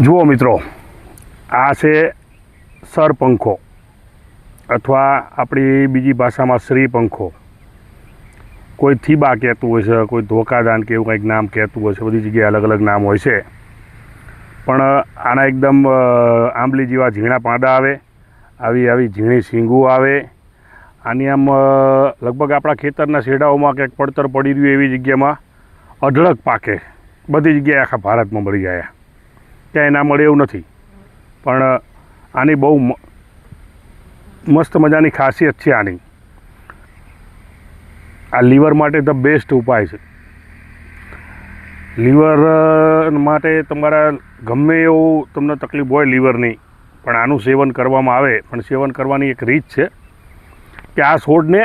જુઓ મિત્રો, આ છે સરપંખો અથવા આપણી બીજી ભાષામાં શ્રીપંખો. કોઈ થીબા કહેતું હોય છે, કોઈ ધોકાદાન કે એવું કંઈક નામ કહેતું હોય છે. બધી જગ્યાએ અલગ અલગ નામ હોય છે. પણ આના એકદમ આંબલી જેવા ઝીણા પાંદા આવે, આવી ઝીણી શીંગું આવે. આની આમ લગભગ આપણા ખેતરના શેડાઓમાં ક્યાંક પડતર પડી રહ્યું એવી જગ્યામાં અઢળક પાકે. બધી જગ્યાએ આખા ભારતમાં મળી જાય, ક્યાંય ના મળે એવું નથી. પણ આની બહુ મસ્ત મજાની ખાસિયત છે આની. આ લીવર માટે ધ બેસ્ટ ઉપાય છે. લીવર માટે તમારા ગમે એવું તમને તકલીફ હોય લીવરની, પણ આનું સેવન કરવામાં આવે. પણ સેવન કરવાની એક રીત છે કે આ છોડને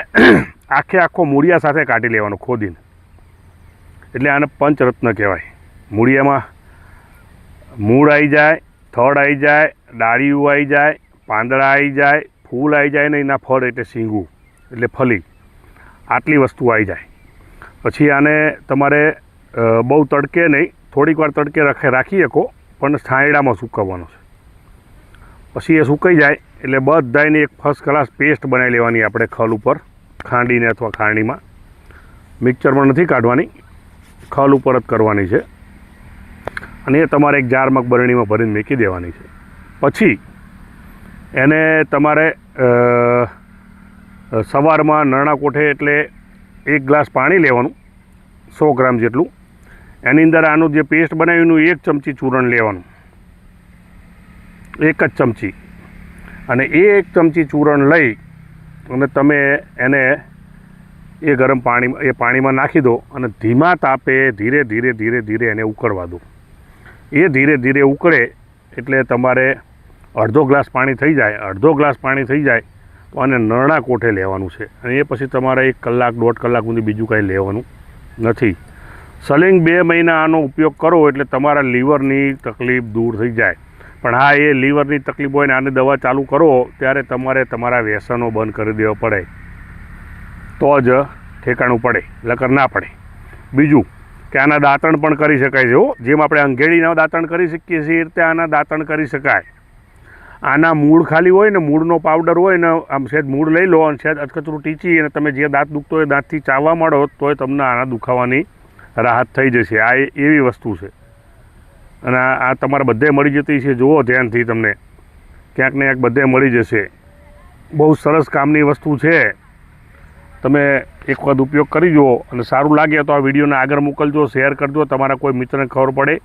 આખો મૂળિયા સાથે કાઢી લેવાનો, ખોદીને. એટલે આને પંચરત્ન કહેવાય. મૂળિયામાં મૂળ આવી જાય, થડ આવી જાય, ડાળીઓ આવી જાય, પાંદડા આવી જાય, ફૂલ આવી જાય ને એના ફળ એટલે શીંગું એટલે ફલી, આટલી વસ્તુ આવી જાય. પછી આને તમારે બહુ તડકે નહીં, થોડીક વાર તડકે રાખી શકો, પણ છાંયડામાં સૂકવવાનો છે. પછી એ સુકાઈ જાય એટલે બધાની એક ફર્સ્ટ ક્લાસ પેસ્ટ બનાવી લેવાની આપણે ખલ ઉપર ખાંડીને અથવા ખાંડીમાં. મિક્સરમાં નથી કાઢવાની, ખલ ઉપર જ કરવાની છે. અને એ તમારે એક જારમાં બરણીમાં ભરીને મૂકી દેવાની છે. પછી એને તમારે સવારમાં નરણા કોઠે એટલે 1 ગ્લાસ પાણી લેવાનું, 100 ગ્રામ જેટલું. એની અંદર આનું જે પેસ્ટ બનાવ્યું 1 ચમચી ચૂરણ લેવાનું, 1 જ ચમચી. અને એ 1 ચમચી ચૂરણ લઈ અને તમે એને એ ગરમ પાણીમાં નાખી દો અને ધીમા તાપે ધીરે ધીરે એને ઉકળવા દો. એ ધીરે ધીરે ઉકળે એટલે તમારે અડધો ગ્લાસ પાણી થઈ જાય. અડધો ગ્લાસ પાણી થઈ જાય તો આને નરણા કોઠે લેવાનું છે. અને એ પછી તમારે 1 કલાક 1.5 કલાક સુધી બીજું કાંઈ લેવાનું નથી. સલિંગ 2 મહિના આનો ઉપયોગ કરો એટલે તમારા લીવરની તકલીફ દૂર થઈ જાય. પણ હા, એ લીવરની તકલીફ હોય ને આને દવા ચાલુ કરો ત્યારે તમારે તમારા વ્યસનો બંધ કરી દેવા પડે, તો જ ઠેકાણું પડે, લકર ના પડે. બીજું કે આના દાંતણ પણ કરી શકાય છે. જેમ આપણે અંગેડીના દાંતણ કરી શકીએ છીએ એ રીતે આના દાંતણ કરી શકાય. આના મૂળ ખાલી હોય ને, મૂળનો પાવડર હોય ને, આમ સહેજ મૂળ લઈ લો અને સહેજ અચકચરું ટીચી અને તમે જે દાંત દુખતો હોય દાંતથી ચાવવા માંડો તોય તમને આના દુખાવાની રાહત થઈ જશે. આ એવી વસ્તુ છે. અને આ તમારે બધે મળી જતી છે. જુઓ ધ્યાનથી, તમને ક્યાંક ને ક્યાંક બધે મળી જશે. બહુ સરસ કામની વસ્તુ છે. તમે એક વખત ઉપયોગ કરી જુઓ અને સારું લાગે તો આ વિડીયોને આગળ મોકલજો, શેર કરજો. તમારા કોઈ મિત્રને ખબર પડે